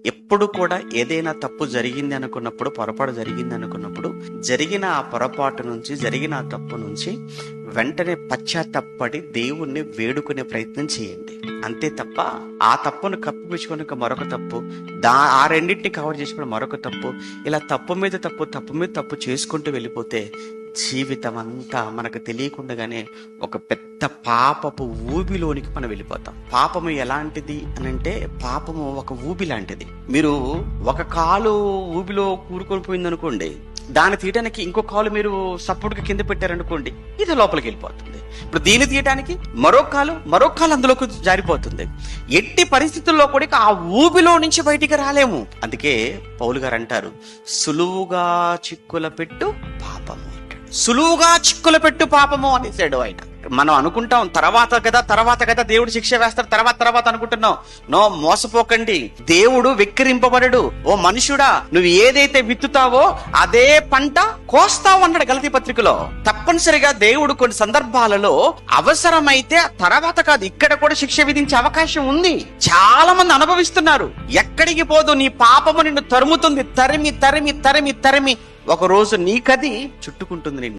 ఎప్పుడు కూడా ఏదైనా తప్పు జరిగింది అనుకున్నప్పుడు, పొరపాటు జరిగింది అనుకున్నప్పుడు, జరిగిన ఆ పొరపాటు నుంచి, జరిగిన ఆ తప్పు నుంచి వెంటనే పశ్చాత్తాపడి దేవుణ్ణి వేడుకునే ప్రయత్నం చేయండి. అంతే తప్ప ఆ తప్పును కప్పిపుచ్చుకొని మరొక తప్పు, ఆ రెండింటిని కవర్ చేసుకుని మరొక తప్పు, ఇలా తప్పు మీద తప్పు చేసుకుంటూ వెళ్ళిపోతే జీవితం అంతా మనకు తెలియకుండానే ఒక పెద్ద పాపపు ఊబిలోనికి మనం వెళ్ళిపోతాం. పాపము ఎలాంటిది అనంటే, పాపము ఒక ఊబి లాంటిది. మీరు ఒక కాలు ఊబిలో కూరుకొని పోయిందనుకోండి, దాన్ని తీయడానికి ఇంకో కాలు మీరు సపోర్ట్గా కింద పెట్టారనుకోండి, ఇది లోపలికి వెళ్ళిపోతుంది. ఇప్పుడు దీన్ని తీయడానికి మరో కాలు అందులోకి జారిపోతుంది. ఎట్టి పరిస్థితుల్లో కూడా ఆ ఊబిలో నుంచి బయటికి రాలేము. అందుకే పౌలు గారు అంటారు, సులువుగా చిక్కుల పెట్టు పాపము, సులువుగా చిక్కుల పెట్టు పాపము అనేసాడు ఆయన. మనం అనుకుంటాం తర్వాత కదా దేవుడు శిక్ష వేస్తాడు, తర్వాత అనుకుంటున్నాం. నో, మోసపోకండి. దేవుడు వెక్కిరింపబడడు. ఓ మనుషుడా, నువ్వు ఏదైతే విత్తుతావో అదే పంట కోస్తావు అన్నాడు గలతీ పత్రికలో. తప్పనిసరిగా దేవుడు కొన్ని సందర్భాలలో అవసరమైతే తర్వాత కాదు, ఇక్కడ కూడా శిక్ష విధించే అవకాశం ఉంది. చాలా మంది అనుభవిస్తున్నారు. ఎక్కడికి పోదు, నీ పాపము నిన్ను తరుముతుంది, తరిమి ఒక రోజు నీకది చుట్టుకుంటుంది నిన్ను.